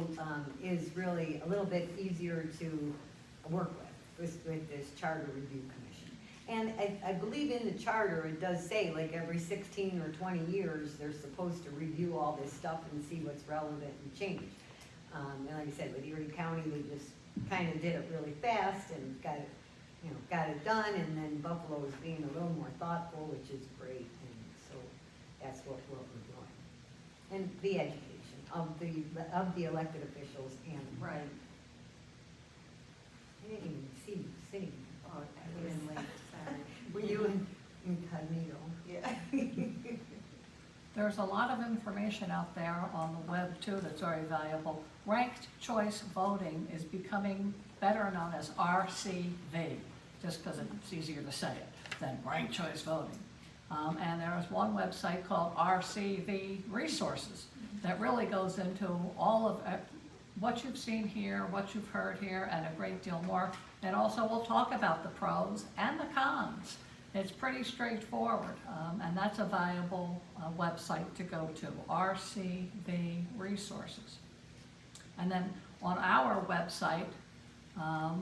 is really a little bit easier to work with this Charter Review Commission. And I believe in the charter, it does say like every 16 or 20 years, they're supposed to review all this stuff and see what's relevant and change. And like I said, with Erie County, they just kind of did it really fast and got it done, and then Buffalo is being a little more thoughtful, which is great, and so that's what we're doing. And the education of the elected officials and. Right. I didn't even see you sitting. Oh, I came in late, sorry. Were you incognito? Yeah. There's a lot of information out there on the web too that's very valuable. Ranked choice voting is becoming better known as RCV, just because it's easier to say it than ranked choice voting. And there is one website called RCV Resources that really goes into all of what you've seen here, what you've heard here, and a great deal more. And also we'll talk about the pros and the cons. It's pretty straightforward, and that's a valuable website to go to, RCV Resources. And then on our website,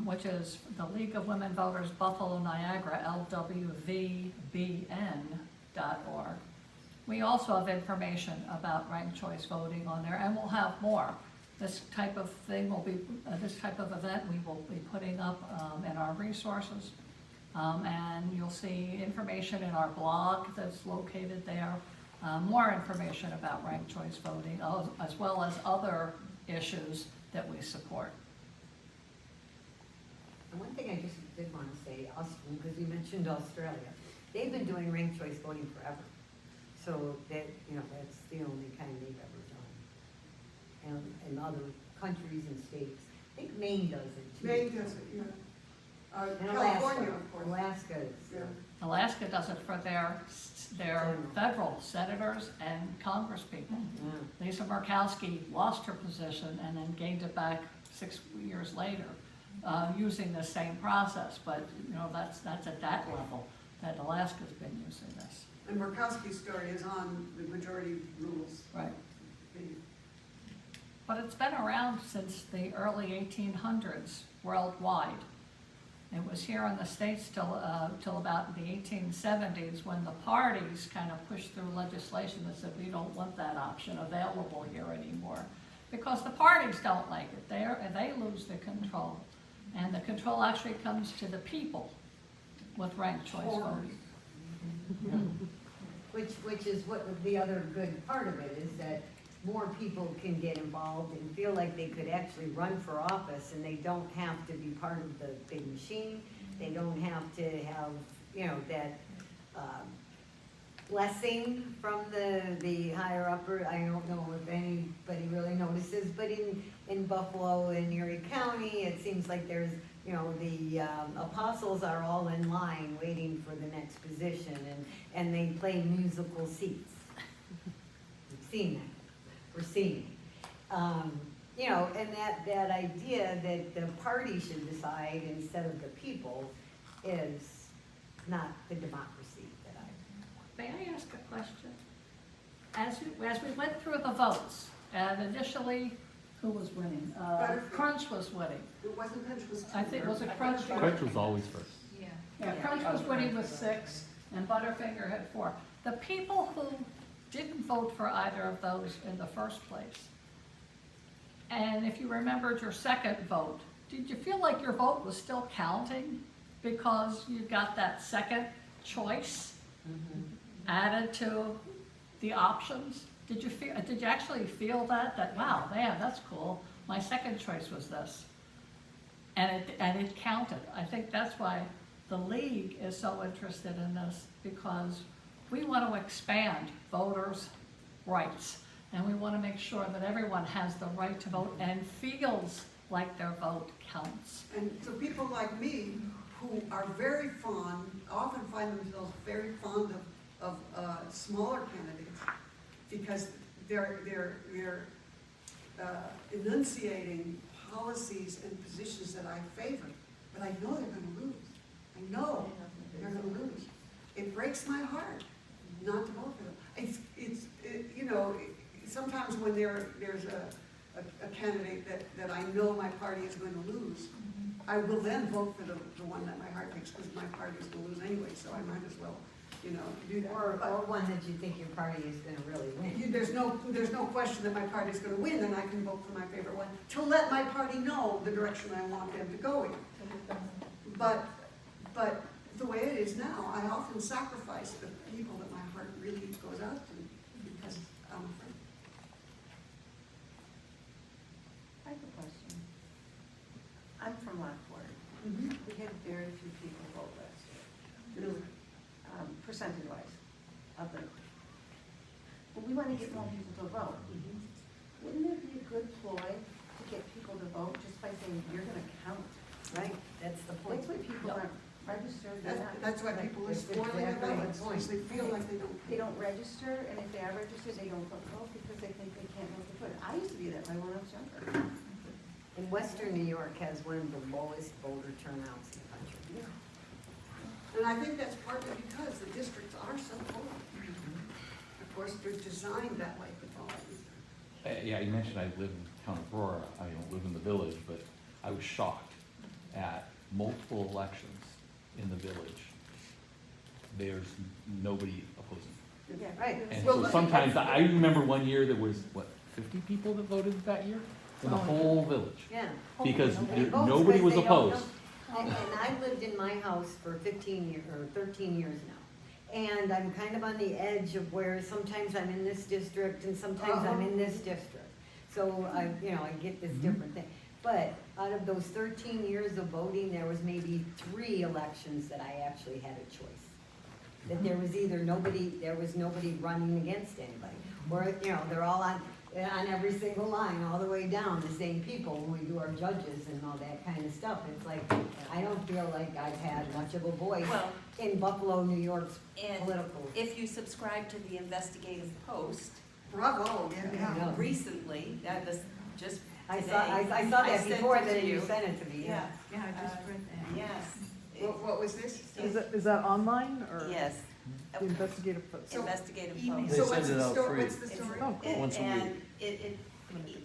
which is the League of Women Voters Buffalo Niagara, LWVBN.org, we also have information about ranked choice voting on there, and we'll have more. This type of thing will be, this type of event we will be putting up in our resources. And you'll see information in our blog that's located there, more information about ranked choice voting, as well as other issues that we support. And one thing I just did want to say, because you mentioned Australia, they've been doing ranked choice voting forever. So that, that's the only kind they've ever done. And in other countries and states, I think Maine does it too. Maine does it, yeah. And California, of course. Alaska is. Yeah. Alaska does it for their federal senators and congresspeople. Yeah. Lisa Murkowski lost her position and then gained it back 6 years later, using the same process. But that's at that level that Alaska's been using this. And Murkowski's story is on the majority rules. Right. But it's been around since the early 1800s worldwide. It was here in the States till about the 1870s when the parties kind of pushed through legislation that said we don't want that option available here anymore, because the parties don't like it. They lose the control, and the control actually comes to the people with ranked choice voting. Which is what the other good part of it is, that more people can get involved and feel like they could actually run for office, and they don't have to be part of the big machine. They don't have to have, that blessing from the higher upper. I don't know if anybody really notices, but in Buffalo and Erie County, it seems like there's, the apostles are all in line waiting for the next position, and they play musical seats. We've seen that. We're seeing. And that idea that the party should decide instead of the people is not the democracy that I want. May I ask a question? As we went through the votes, and initially, who was winning? Crunch was winning. It wasn't Crunch, was. I think, was it Crunch? Crunch was always first. Yeah, Crunch was winning with 6, and Butterfinger had 4. The people who didn't vote for either of those in the first place, and if you remembered your second vote, did you feel like your vote was still counting because you got that second choice added to the options? Did you actually feel that wow, man, that's cool, my second choice was this, and it counted? I think that's why the league is so interested in this, because we want to expand voters' rights, and we want to make sure that everyone has the right to vote and feels like their vote counts. And so people like me, who are very fond, often find themselves very fond of smaller candidates, because they're enunciating policies and positions that I favor, but I know they're going to lose. I know they're going to lose. It breaks my heart not to vote for them. Sometimes when there's a candidate that I know my party is going to lose, I will then vote for the one that my heart picks, because my party is going to lose anyway, so I might as well, do that. Or one that you think your party is going to really win. There's no question that my party is going to win, and I can vote for my favorite one to let my party know the direction I want them to go in. But the way it is now, I often sacrifice the people that my heart really goes out to because I'm afraid. I have a question. I'm from Lockport. Mm-hmm. We had very few people vote last year. Really? percentage-wise of the, but we wanna get more people to vote. Wouldn't it be a good ploy to get people to vote just by saying, you're gonna count? Right, that's the point. That's why people aren't registered, they're not. That's why people are That's spoiling their exactly the votes, point. because they feel like they They don't. don't register, and if they are registered, they don't vote because they think they can't vote for it. I used to be that way when I was younger. And Western New York has one of the lowest voter turnouts in the country. And I think that's partly because the districts are so full. Of course, they're designed that way for voters. Yeah, you mentioned I live in the town of Aurora, I don't live in the village, but I was shocked at multiple elections in the village. There's nobody opposing. Yeah. Right. And Well, so look, sometimes, I remember one year there was, what, 50 people that voted that year? In the whole village? Yeah. Because Nobody votes nobody because was they don't opposed. know. And I've lived in my house for 15 years, or 13 years now. And I'm kind of on the edge of where sometimes I'm in this district and sometimes I'm in this district. So I get this different thing. But out of those 13 years of voting, there was maybe 3 elections that I actually had a choice. That there was either there was nobody running against anybody. Or, they're all on every single line, all the way down, the same people when we do our judges and all that kind of stuff. It's like, I don't feel like I've had much of a voice Well, in Buffalo, New York's and political. if you subscribe to the Investigative Post, Bravo, yeah. Yeah. recently, that was just I today. saw that sent before, it to then you sent it to me. Yeah, Yeah, I just read that. yes. What was this? Is that online or? Yes, The investigative post? So- Investigative email. Post. They So what's send it the out story? free. What's the story? Oh, cool. Once a And week.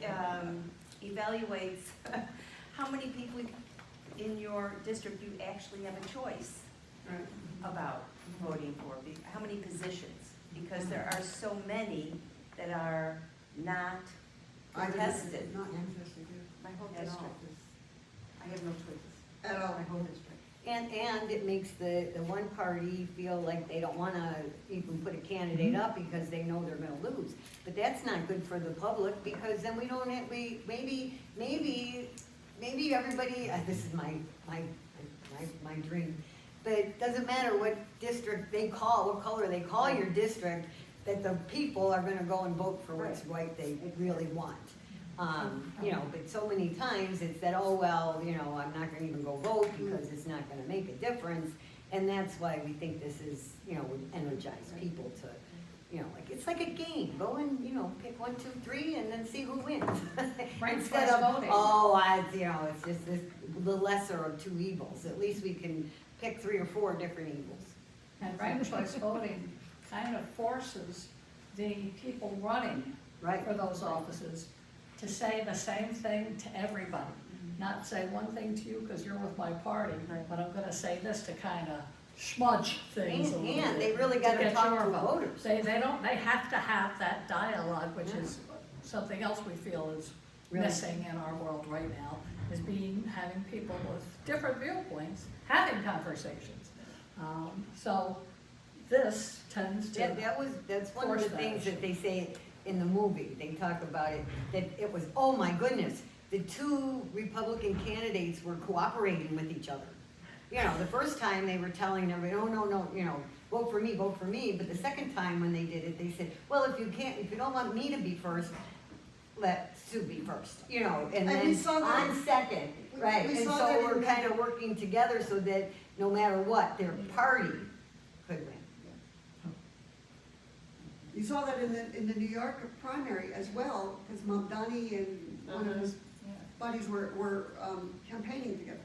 it evaluates how many people in your district you actually have a choice Right. about voting for, how many positions, because there are so many that are not I contested. Not interested, My whole At all. district is, I have no choices. yeah. At all. My whole district. And it makes the one party feel like they don't wanna even put a candidate up because they know they're gonna lose. But that's not good for the public, because then we don't have, maybe everybody, this is my dream. But it doesn't matter what district they call, what color they call your district, that the people are gonna go and vote for what's right they really want. But so many times it's that, oh, well, I'm not gonna even go vote because it's not gonna make a difference. And that's why we think this is, would energize people to, it's like a game. Go and, pick 1, 2, 3 and then see who wins. Ranked Instead choice of, voting. it's just the lesser of 2 evils. At least we can pick 3 or 4 different evils. And ranked choice voting kind of forces the people running Right. for those offices to say the same thing to everybody. Not say one thing to you because you're with my party, but I'm gonna say this to kind of smudge things a little bit. And they really gotta get talk your to vote. voters. They have to have that dialogue, which is something else we feel is Really. missing in our world right now, is having people with different viewpoints, having conversations. So this tends to. That's one of force the that things issue. that they say in the movie. They talk about it, that it was, oh my goodness, the 2 Republican candidates were cooperating with each other. The first time they were telling everybody, oh, no, vote for me. But the second time when they did it, they said, well, if you don't want me to be first, let Sue be first, and And then we saw that- I'm second, right? we And saw so that in we're the- kind of working together so that no matter what, their party could win. You saw that in the New York primary as well, because Mamdani and one of his buddies were campaigning together.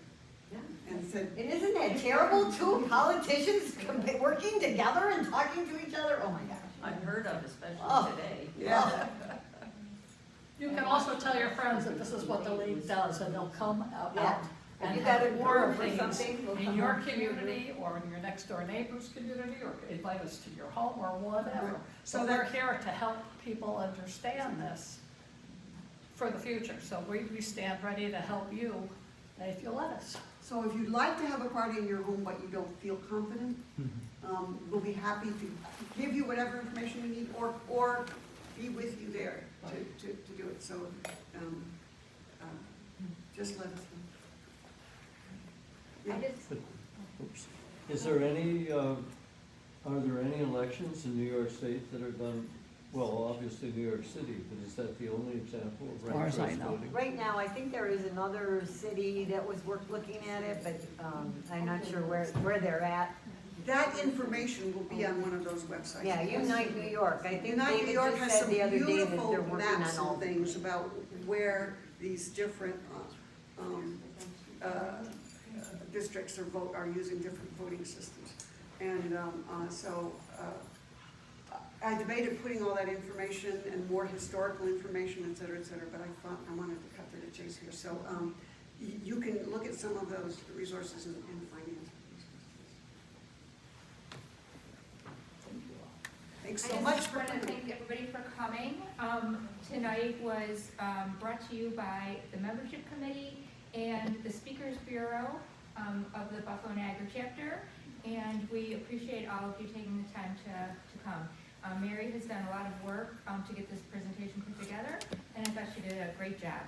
Yeah. And said, And isn't that terrible, 2 politicians working together and talking to each other? Oh my gosh. Unheard of, especially Oh. today. yeah, You can also tell your friends that this is what the league does, and they'll come out Yeah. If and you got a have more group or things something, we'll in come your up to you. community, or in your next door neighbor's community, or invite us to your home, or whatever. Right. So So we're that- here to help people understand this for the future. So we stand ready to help you if you let us. so if you'd like to have a party in your home but you don't feel confident, we'll be happy to give you whatever information you need or be with you there to do it. So just let us know. I just, Oops. Is there any Are there any elections in New York State that are done, well, obviously New York City, but is that the only example of far ranked as I choice know. voting? Right now, I think there is another city that was worth looking at it, but, I'm not sure where they're at. That information will be on one of those websites. Yeah, Unite New York, I think Unite New David York just has said some the other day that beautiful they're working maps on all. and things about where these different, districts are using different voting systems. And, I debated putting all that information and more historical information, et cetera, but I thought I wanted to cut to the chase here. So, you can look at some of those resources and find answers. Thanks so much I just for want to coming. thank everybody for coming. Tonight was brought to you by the Membership Committee and the Speakers Bureau of the Buffalo Niagara chapter, and we appreciate all of you taking the time to come. Mary has done a lot of work to get this presentation put together, and I thought she did a great job.